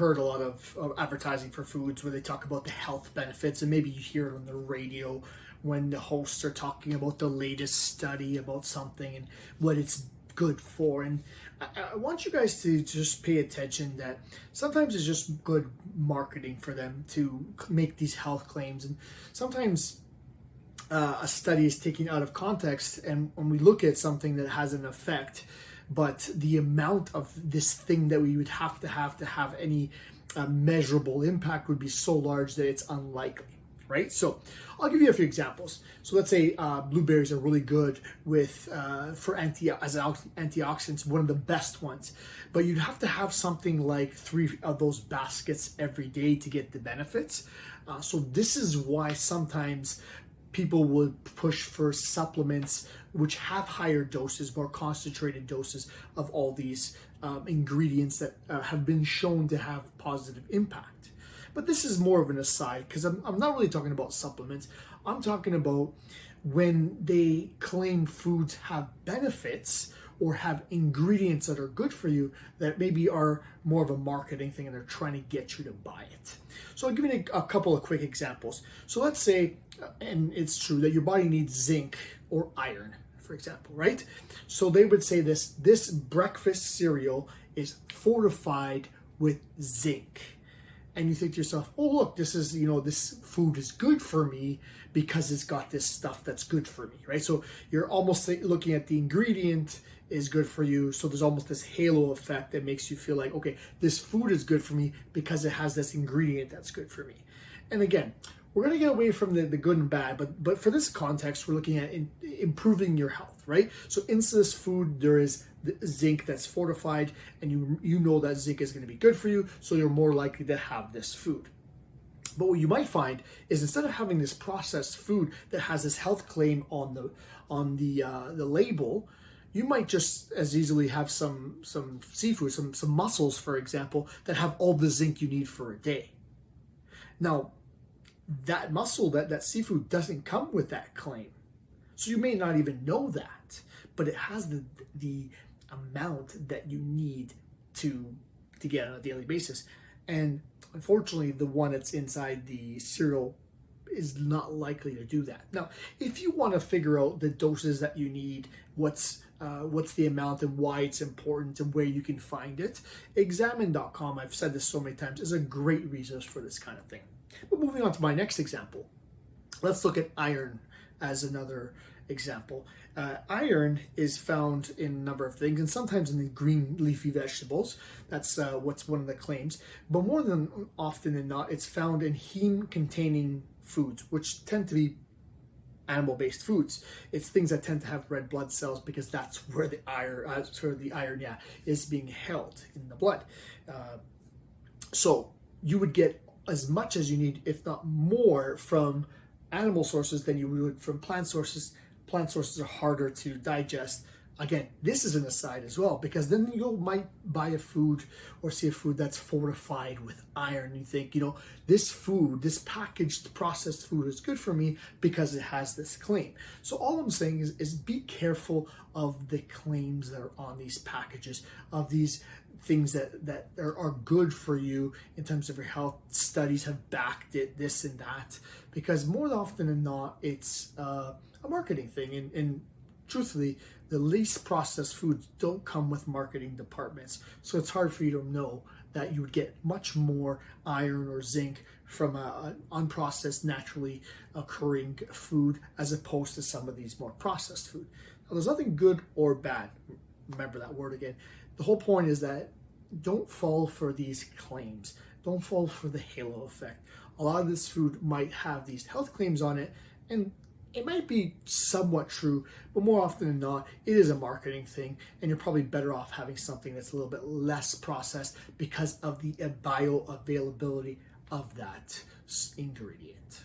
heard a lot of advertising for foods where they talk about the health benefits, and maybe you hear it on the radio when the hosts are talking about the latest study about something and what it's good for. And I want you guys to just pay attention that sometimes it's just good marketing for them to make these health claims, and sometimes a study is taken out of context, and when we look at something that has an effect, but the amount of this thing that we would have to have any measurable impact would be so large that it's unlikely, right? So I'll give you a few examples. So let's say blueberries are really good with as antioxidants, one of the best ones, but you'd have to have something like 3 of those baskets every day to get the benefits. So this is why sometimes people would push for supplements which have higher doses, more concentrated doses of all these ingredients that have been shown to have positive impact. But this is more of an aside, because I'm not really talking about supplements. I'm talking about when they claim foods have benefits or have ingredients that are good for you that maybe are more of a marketing thing and they're trying to get you to buy it. So I'll give you a couple of quick examples. So let's say, and it's true, that your body needs zinc or iron, for example, right? So they would say this breakfast cereal is fortified with zinc. And you think to yourself, oh, look, this food is good for me because it's got this stuff that's good for me, right? So you're almost looking at the ingredient is good for you. So there's almost this halo effect that makes you feel like, okay, this food is good for me because it has this ingredient that's good for me. And again, we're going to get away from the good and bad, but for this context, we're looking at improving your health, right? So into this food, there is zinc that's fortified, and you know that zinc is going to be good for you, so you're more likely to have this food. But what you might find is instead of having this processed food that has this health claim on the label, you might just as easily have some seafood, some mussels, for example, that have all the zinc you need for a day. Now, that mussel, that seafood doesn't come with that claim. So you may not even know that, but it has the amount that you need to get on a daily basis. And unfortunately, the one that's inside the cereal is not likely to do that. Now, if you want to figure out the doses that you need, what's the amount and why it's important and where you can find it, examine.com, I've said this so many times, is a great resource for this kind of thing. But moving on to my next example, let's look at iron as another example. Iron is found in a number of things, and sometimes in the green leafy vegetables. That's what's one of the claims. But more than often than not, it's found in heme-containing foods, which tend to be animal-based foods. It's things that tend to have red blood cells because that's where the iron, is being held in the blood. So you would get as much as you need, if not more, from animal sources than you would from plant sources. Plant sources are harder to digest. Again, this is an aside as well, because then you might buy a food or see a food that's fortified with iron. You think, this food, this packaged processed food is good for me because it has this claim. So all I'm saying is be careful of the claims that are on these packages, of these things that are good for you in terms of your health. Studies have backed it, this and that, because more often than not, it's a marketing thing. And truthfully, the least processed foods don't come with marketing departments. So it's hard for you to know that you would get much more iron or zinc from an unprocessed, naturally occurring food as opposed to some of these more processed food. Now, there's nothing good or bad. Remember that word again. The whole point is that don't fall for these claims. Don't fall for the halo effect. A lot of this food might have these health claims on it, and it might be somewhat true, but more often than not, it is a marketing thing, and you're probably better off having something that's a little bit less processed because of the bioavailability of that ingredient.